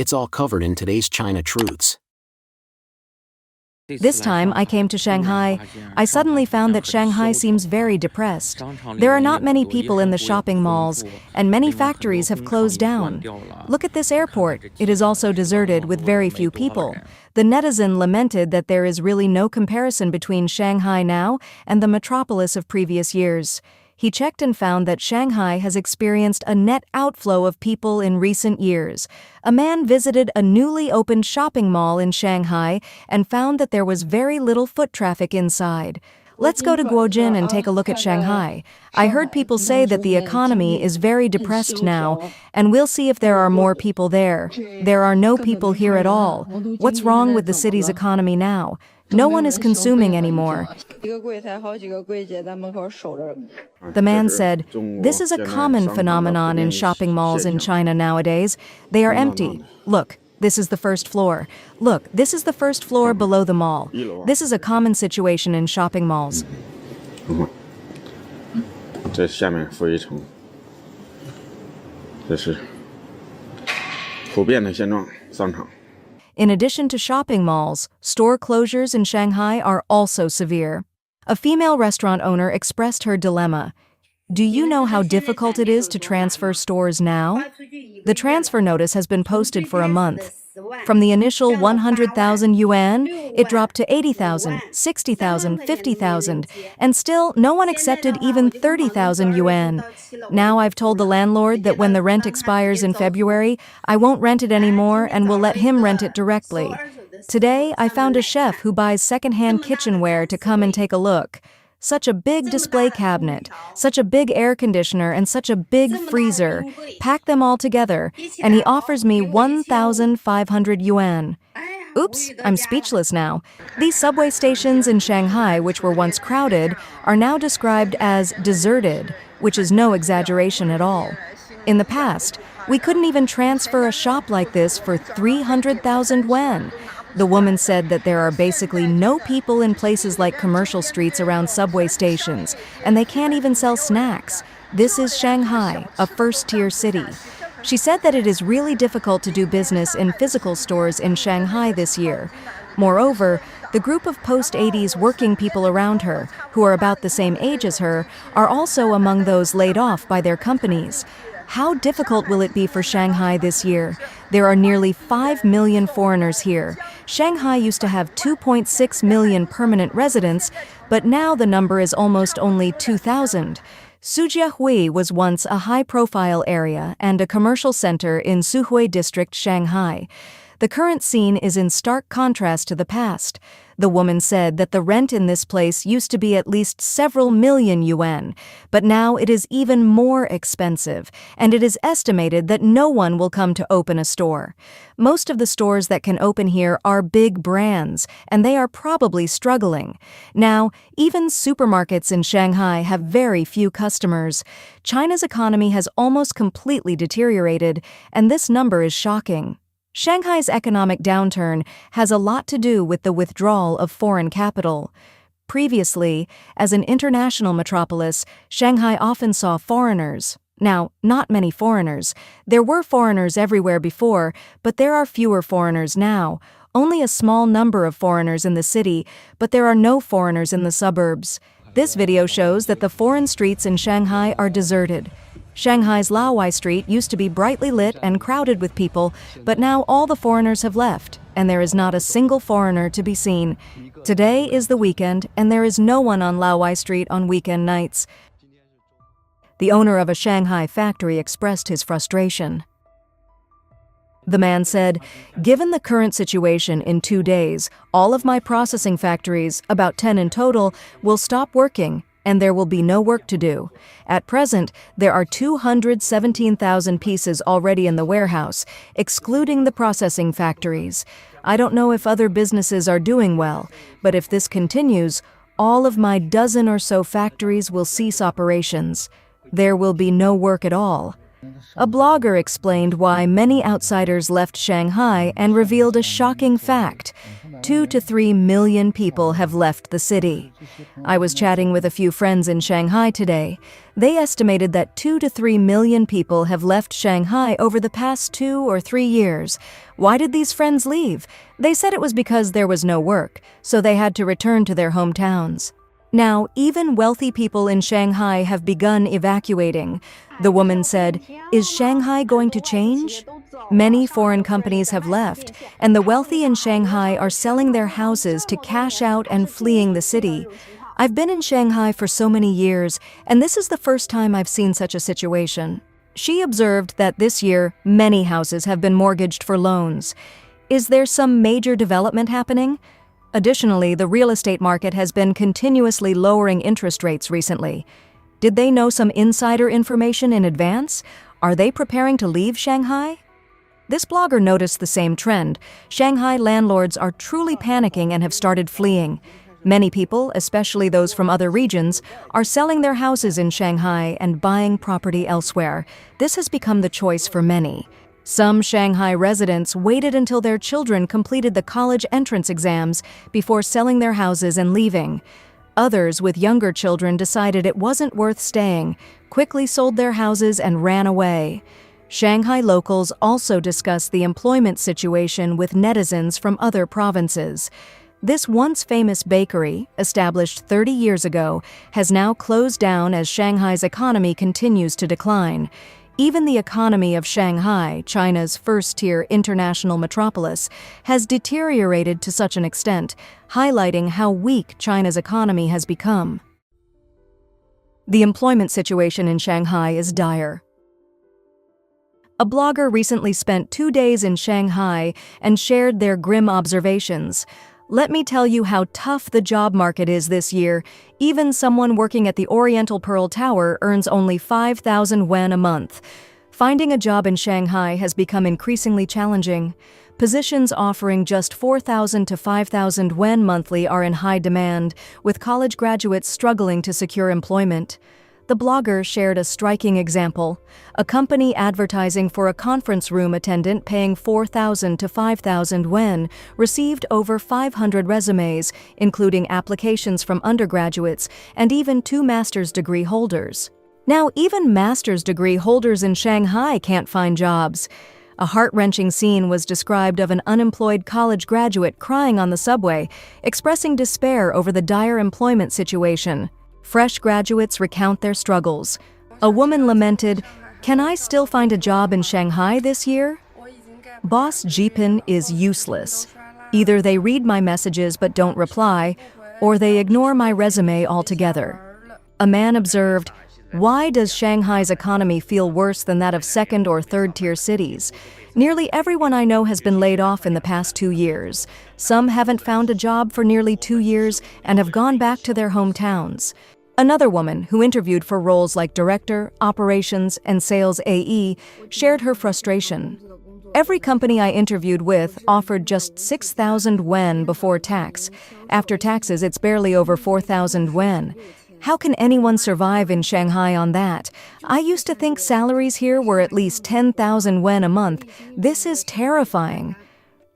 It's all covered in today's China Truths. This time I came to Shanghai, I suddenly found that Shanghai seems very depressed. There are not many people in the shopping malls, and many factories have closed down. Look at this airport. It is also deserted with very few people. The netizen lamented that there is really no comparison between Shanghai now and the metropolis of previous years. He checked and found that Shanghai has experienced a net outflow of people in recent years. A man visited a newly opened shopping mall in Shanghai and found that there was very little foot traffic inside. Let's go to Guojin and take a look at Shanghai. I heard people say that the economy is very depressed now, and we'll see if there are more people there. There are no people here at all. What's wrong with the city's economy now? No one is consuming anymore. The man said, "This is a common phenomenon in shopping malls in China nowadays. They are empty. Look, this is the first floor. Look, this is the first floor below the mall. This is a common situation in shopping malls." 这下面负一层，这是普遍的现状，商场。 In addition to shopping malls, store closures in Shanghai are also severe. A female restaurant owner expressed her dilemma. Do you know how difficult it is to transfer stores now? The transfer notice has been posted for a month. From the initial 100,000 yuan, it dropped to 80,000, 60,000, 50,000, and still no one accepted even 30,000 yuan. Now I've told the landlord that when the rent expires in February, I won't rent it anymore and will let him rent it directly. Today, I found a chef who buys secondhand kitchenware to come and take a look. Such a big display cabinet, such a big air conditioner, and such a big freezer. Pack them all together, and he offers me 1,500 yuan. Oops, I'm speechless now. These subway stations in Shanghai, which were once crowded, are now described as deserted, which is no exaggeration at all. In the past, we couldn't even transfer a shop like this for 300,000 yuan. The woman said that there are basically no people in places like commercial streets around subway stations, and they can't even sell snacks. This is Shanghai, a first-tier city. She said that it is really difficult to do business in physical stores in Shanghai this year. Moreover, the group of post-80s working people around her, who are about the same age as her, are also among those laid off by their companies. How difficult will it be for Shanghai this year? There are nearly 5 million foreigners here. Shanghai used to have 2.6 million permanent residents, but now the number is almost only 2,000. Sujiahui was once a high-profile area and a commercial center in Suhui District, Shanghai. The current scene is in stark contrast to the past. The woman said that the rent in this place used to be at least several million yuan, but now it is even more expensive, and it is estimated that no one will come to open a store. Most of the stores that can open here are big brands, and they are probably struggling. Now, even supermarkets in Shanghai have very few customers. China's economy has almost completely deteriorated, and this number is shocking. Shanghai's economic downturn has a lot to do with the withdrawal of foreign capital. Previously, as an international metropolis, Shanghai often saw foreigners. Now, not many foreigners. There were foreigners everywhere before, but there are fewer foreigners now. Only a small number of foreigners in the city, but there are no foreigners in the suburbs. This video shows that the foreign streets in Shanghai are deserted. Shanghai's Laowai Street used to be brightly lit and crowded with people, but now all the foreigners have left, and there is not a single foreigner to be seen. Today is the weekend, and there is no one on Laowai Street on weekend nights. The owner of a Shanghai factory expressed his frustration. The man said, "Given the current situation, in 2 days, all of my processing factories, about 10 in total, will stop working, and there will be no work to do. At present, there are 217,000 pieces already in the warehouse, excluding the processing factories. I don't know if other businesses are doing well, but if this continues, all of my dozen or so factories will cease operations. There will be no work at all. A blogger explained why many outsiders left Shanghai and revealed a shocking fact. 2 to 3 million people have left the city. I was chatting with a few friends in Shanghai today. They estimated that 2 to 3 million people have left Shanghai over the past 2 or 3 years. Why did these friends leave? They said it was because there was no work, so they had to return to their hometowns. Now, even wealthy people in Shanghai have begun evacuating. The woman said, "Is Shanghai going to change?" Many foreign companies have left, and the wealthy in Shanghai are selling their houses to cash out and fleeing the city. I've been in Shanghai for so many years, and this is the first time I've seen such a situation. She observed that this year, many houses have been mortgaged for loans. Is there some major development happening? Additionally, the real estate market has been continuously lowering interest rates recently. Did they know some insider information in advance? Are they preparing to leave Shanghai? This blogger noticed the same trend. Shanghai landlords are truly panicking and have started fleeing. Many people, especially those from other regions, are selling their houses in Shanghai and buying property elsewhere. This has become the choice for many. Some Shanghai residents waited until their children completed the college entrance exams before selling their houses and leaving. Others with younger children decided it wasn't worth staying, quickly sold their houses and ran away. Shanghai locals also discussed the employment situation with netizens from other provinces. This once famous bakery, established 30 years ago, has now closed down as Shanghai's economy continues to decline. Even the economy of Shanghai, China's first-tier international metropolis, has deteriorated to such an extent, highlighting how weak China's economy has become. The employment situation in Shanghai is dire. A blogger recently spent 2 days in Shanghai and shared their grim observations. Let me tell you how tough the job market is this year. Even someone working at the Oriental Pearl Tower earns only 5,000 yuan a month. Finding a job in Shanghai has become increasingly challenging. Positions offering just 4,000 to 5,000 yuan monthly are in high demand, with college graduates struggling to secure employment. The blogger shared a striking example. A company advertising for a conference room attendant paying 4,000 to 5,000 yuan received over 500 resumes, including applications from undergraduates and even 2 master's degree holders. Now, even master's degree holders in Shanghai can't find jobs. A heart-wrenching scene was described of an unemployed college graduate crying on the subway, expressing despair over the dire employment situation. Fresh graduates recount their struggles. A woman lamented, "Can I still find a job in Shanghai this year? Boss Jipin is useless. Either they read my messages but don't reply, or they ignore my resume altogether." A man observed, "Why does Shanghai's economy feel worse than that of second- or third-tier cities? Nearly everyone I know has been laid off in the past 2 years. Some haven't found a job for nearly 2 years and have gone back to their hometowns." Another woman, who interviewed for roles like director, operations, and sales AE, shared her frustration. "Every company I interviewed with offered just 6,000 yuan before tax. After taxes, it's barely over 4,000 yuan. How can anyone survive in Shanghai on that? I used to think salaries here were at least 10,000 yuan a month. This is terrifying."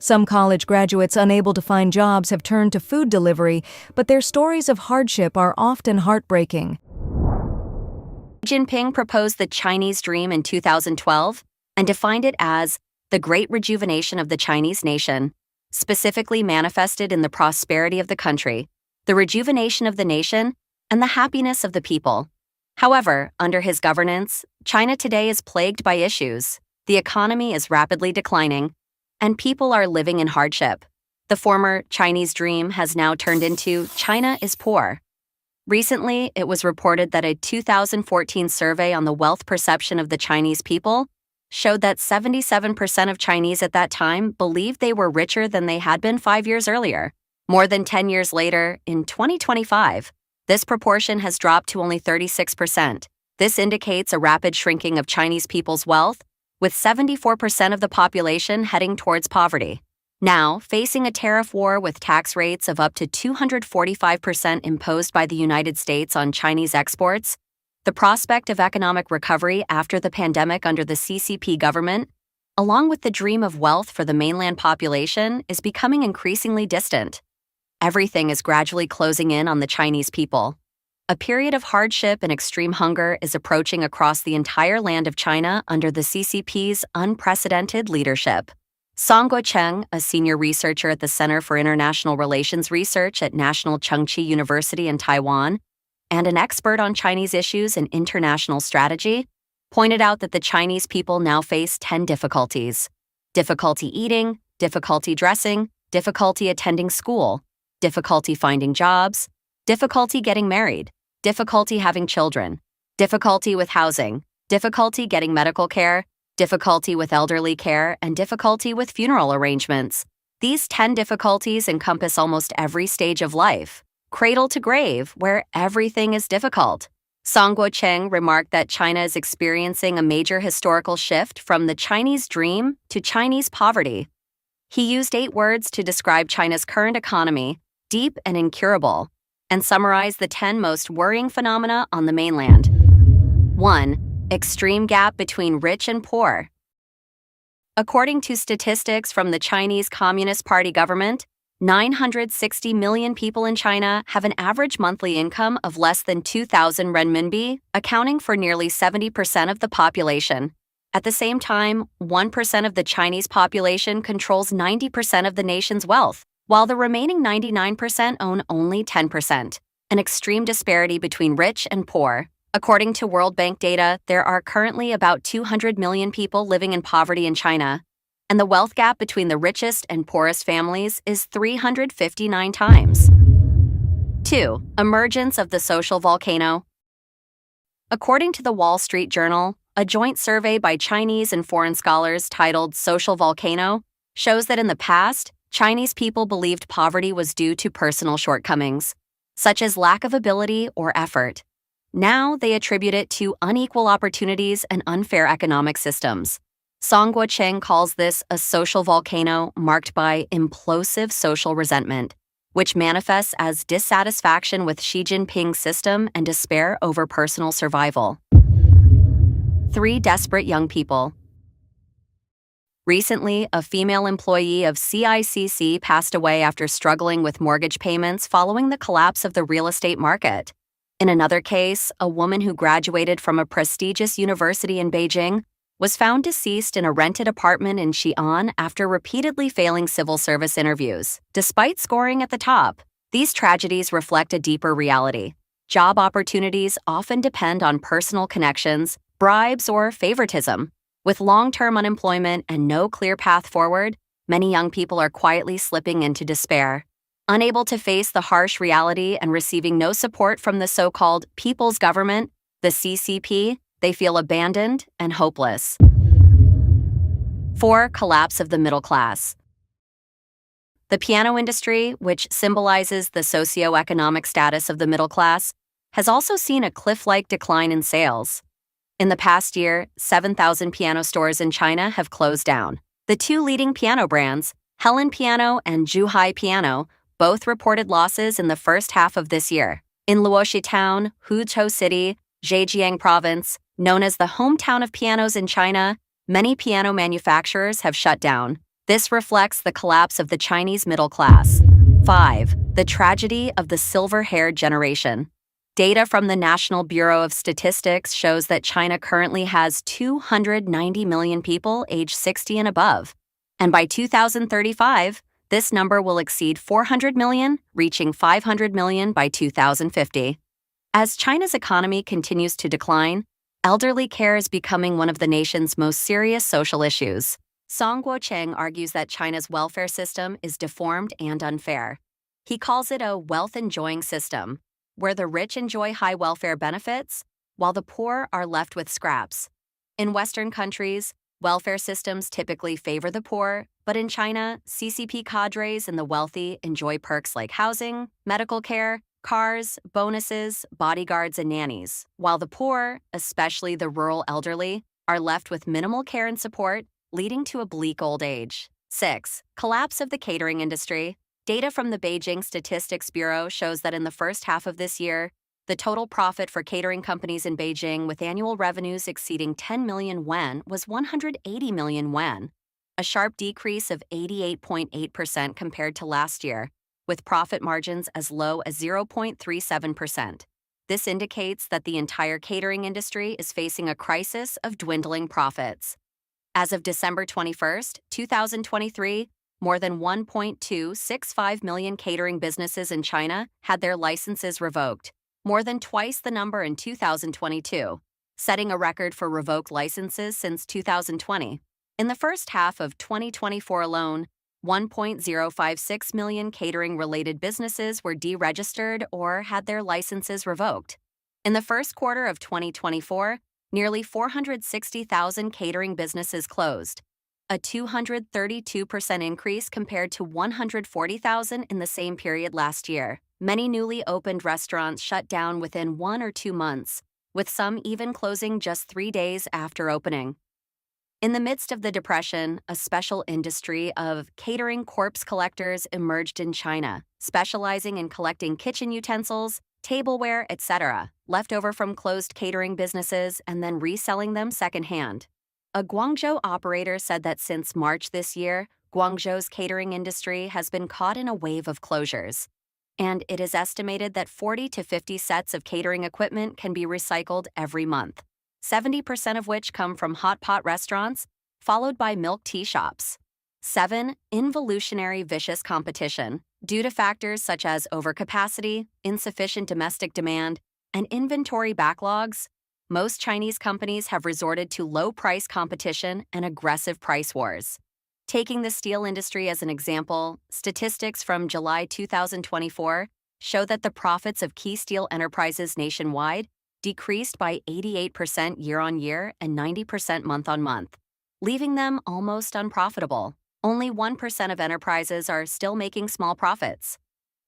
Some college graduates unable to find jobs have turned to food delivery, but their stories of hardship are often heartbreaking. Xi Jinping proposed the Chinese dream in 2012 and defined it as the great rejuvenation of the Chinese nation, specifically manifested in the prosperity of the country, the rejuvenation of the nation, and the happiness of the people. However, under his governance, China today is plagued by issues. The economy is rapidly declining, and people are living in hardship. The former Chinese dream has now turned into China is poor. Recently, it was reported that a 2014 survey on the wealth perception of the Chinese people showed that 77% of Chinese at that time believed they were richer than they had been 5 years earlier. More than 10 years later, in 2025, this proportion has dropped to only 36%. This indicates a rapid shrinking of Chinese people's wealth, with 74% of the population heading towards poverty. Now, facing a tariff war with tax rates of up to 245% imposed by the United States on Chinese exports, The prospect of economic recovery after the pandemic under the CCP government, along with the dream of wealth for the mainland population, is becoming increasingly distant. Everything is gradually closing in on the Chinese people. A period of hardship and extreme hunger is approaching across the entire land of China under the CCP's unprecedented leadership. Song Guocheng, a senior researcher at the Center for International Relations Research at National Chengchi University in Taiwan, and an expert on Chinese issues and international strategy, pointed out that the Chinese people now face 10 difficulties: difficulty eating, difficulty dressing, difficulty attending school, difficulty finding jobs, difficulty getting married, difficulty having children, difficulty with housing, difficulty getting medical care, difficulty with elderly care, and difficulty with funeral arrangements. These 10 difficulties encompass almost every stage of life, cradle to grave, where everything is difficult. Song Guocheng remarked that China is experiencing a major historical shift from the Chinese dream to Chinese poverty. He used 8 words to describe China's current economy: deep and incurable, and summarized the 10 most worrying phenomena on the mainland. 1. Extreme gap between rich and poor. According to statistics from the Chinese Communist Party government, 960 million people in China have an average monthly income of less than 2,000 renminbi, accounting for nearly 70% of the population. At the same time, 1% of the Chinese population controls 90% of the nation's wealth, while the remaining 99% own only 10%, an extreme disparity between rich and poor. According to World Bank data, there are currently about 200 million people living in poverty in China, and the wealth gap between the richest and poorest families is 359 times. 2. Emergence of the social volcano. According to the Wall Street Journal, a joint survey by Chinese and foreign scholars titled Social Volcano shows that in the past, Chinese people believed poverty was due to personal shortcomings, such as lack of ability or effort. Now they attribute it to unequal opportunities and unfair economic systems. Song Guocheng calls this a social volcano marked by implosive social resentment, which manifests as dissatisfaction with Xi Jinping's system and despair over personal survival. 3. Desperate young people. Recently, a female employee of CICC passed away after struggling with mortgage payments following the collapse of the real estate market. In another case, a woman who graduated from a prestigious university in Beijing was found deceased in a rented apartment in Xi'an after repeatedly failing civil service interviews. Despite scoring at the top, these tragedies reflect a deeper reality. Job opportunities often depend on personal connections, bribes, or favoritism. With long-term unemployment and no clear path forward, many young people are quietly slipping into despair. Unable to face the harsh reality and receiving no support from the so-called People's Government, the CCP, they feel abandoned and hopeless. 4. Collapse of the middle class. The piano industry, which symbolizes the socio-economic status of the middle class, has also seen a cliff-like decline in sales. In the past year, 7,000 piano stores in China have closed down. The 2 leading piano brands, Helen Piano and Zhuhai Piano, both reported losses in the first half of this year. In Luoxi Town, Huzhou City, Zhejiang Province, known as the hometown of pianos in China, many piano manufacturers have shut down. This reflects the collapse of the Chinese middle class. 5. The tragedy of the silver-haired generation. Data from the National Bureau of Statistics shows that China currently has 290 million people aged 60 and above. And by 2035, this number will exceed 400 million, reaching 500 million by 2050. As China's economy continues to decline, elderly care is becoming one of the nation's most serious social issues. Song Guocheng argues that China's welfare system is deformed and unfair. He calls it a wealth-enjoying system, where the rich enjoy high welfare benefits, while the poor are left with scraps. In Western countries, welfare systems typically favor the poor, but in China, CCP cadres and the wealthy enjoy perks like housing, medical care, cars, bonuses, bodyguards, and nannies, while the poor, especially the rural elderly, are left with minimal care and support, leading to a bleak old age. 6. Collapse of the catering industry. Data from the Beijing Statistics Bureau shows that in the first half of this year, The total profit for catering companies in Beijing with annual revenues exceeding 10 million yuan was 180 million yuan, a sharp decrease of 88.8% compared to last year, with profit margins as low as 0.37%. This indicates that the entire catering industry is facing a crisis of dwindling profits. As of December 21, 2023, more than 1.265 million catering businesses in China had their licenses revoked, more than twice the number in 2022, setting a record for revoked licenses since 2020. In the first half of 2024 alone, 1.056 million catering-related businesses were deregistered or had their licenses revoked. In the first quarter of 2024, nearly 460,000 catering businesses closed, a 232% increase compared to 140,000 in the same period last year. Many newly opened restaurants shut down within 1 or 2 months, with some even closing just 3 days after opening. In the midst of the depression, a special industry of catering corpse collectors emerged in China, specializing in collecting kitchen utensils, tableware, etc., left over from closed catering businesses and then reselling them secondhand. A Guangzhou operator said that since March this year, Guangzhou's catering industry has been caught in a wave of closures, and it is estimated that 40 to 50 sets of catering equipment can be recycled every month, 70% of which come from hot pot restaurants, followed by milk tea shops. 7. Involutionary vicious competition. Due to factors such as overcapacity, insufficient domestic demand, and inventory backlogs, most Chinese companies have resorted to low-price competition and aggressive price wars. Taking the steel industry as an example, statistics from July 2024 show that the profits of key steel enterprises nationwide decreased by 88% year-on-year and 90% month-on-month, leaving them almost unprofitable. Only 1% of enterprises are still making small profits.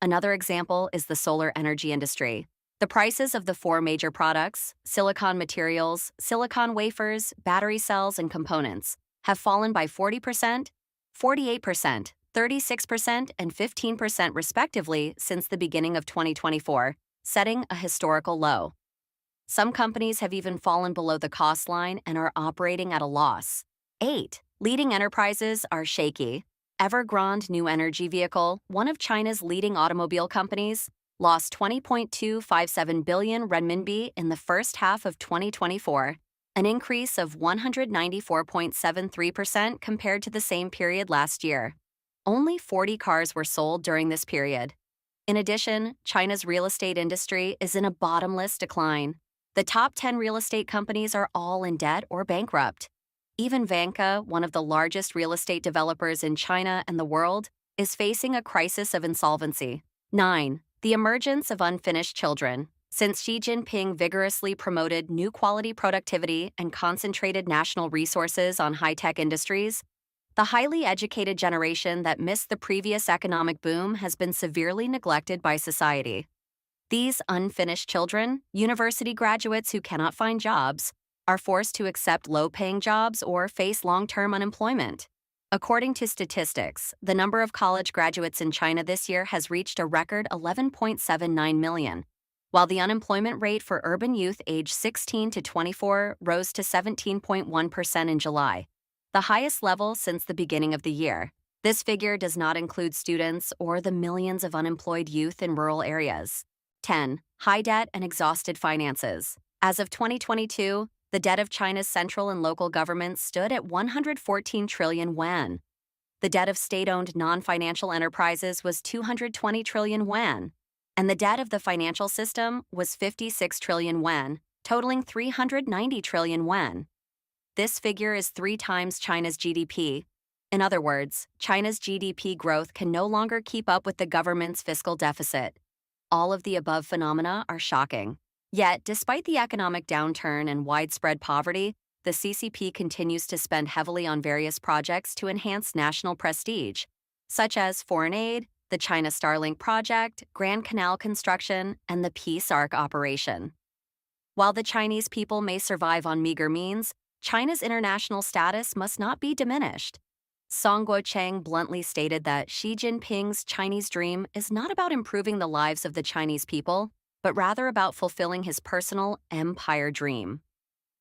Another example is the solar energy industry. The prices of the 4 major products, silicon materials, silicon wafers, battery cells, and components, have fallen by 40%, 48%, 36%, and 15% respectively since the beginning of 2024, setting a historical low. Some companies have even fallen below the cost line and are operating at a loss. 8. Leading enterprises are shaky. Evergrande New Energy Vehicle, one of China's leading automobile companies, lost 20.257 billion renminbi in the first half of 2024, an increase of 194.73% compared to the same period last year. Only 40 cars were sold during this period. In addition, China's real estate industry is in a bottomless decline. The top 10 real estate companies are all in debt or bankrupt. Even Vanke, one of the largest real estate developers in China and the world, is facing a crisis of insolvency. 9. The emergence of unfinished children. Since Xi Jinping vigorously promoted new quality productivity and concentrated national resources on high-tech industries, the highly educated generation that missed the previous economic boom has been severely neglected by society. These unfinished children, university graduates who cannot find jobs, are forced to accept low-paying jobs or face long-term unemployment. According to statistics, the number of college graduates in China this year has reached a record 11.79 million, while the unemployment rate for urban youth aged 16 to 24 rose to 17.1% in July, the highest level since the beginning of the year. This figure does not include students or the millions of unemployed youth in rural areas. 10. High debt and exhausted finances. As of 2022, the debt of China's central and local governments stood at 114 trillion yuan. The debt of state-owned non-financial enterprises was 220 trillion yuan, and the debt of the financial system was 56 trillion yuan, totaling 390 trillion yuan. This figure is 3 times China's GDP. In other words, China's GDP growth can no longer keep up with the government's fiscal deficit. All of the above phenomena are shocking. Yet, despite the economic downturn and widespread poverty, the CCP continues to spend heavily on various projects to enhance national prestige, such as foreign aid, the China Starlink project, Grand Canal construction, and the Peace Ark operation. While the Chinese people may survive on meager means, China's international status must not be diminished. Song Guocheng bluntly stated that Xi Jinping's Chinese dream is not about improving the lives of the Chinese people, but rather about fulfilling his personal empire dream.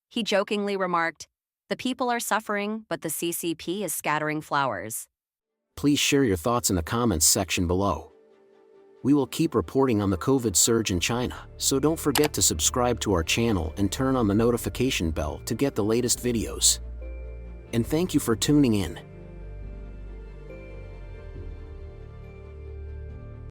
He jokingly remarked, "The people are suffering, but the CCP is scattering flowers." Please share your thoughts in the comments section below. We will keep reporting on the COVID surge in China, so don't forget to subscribe to our channel and turn on the notification bell to get the latest videos. And thank you for tuning in.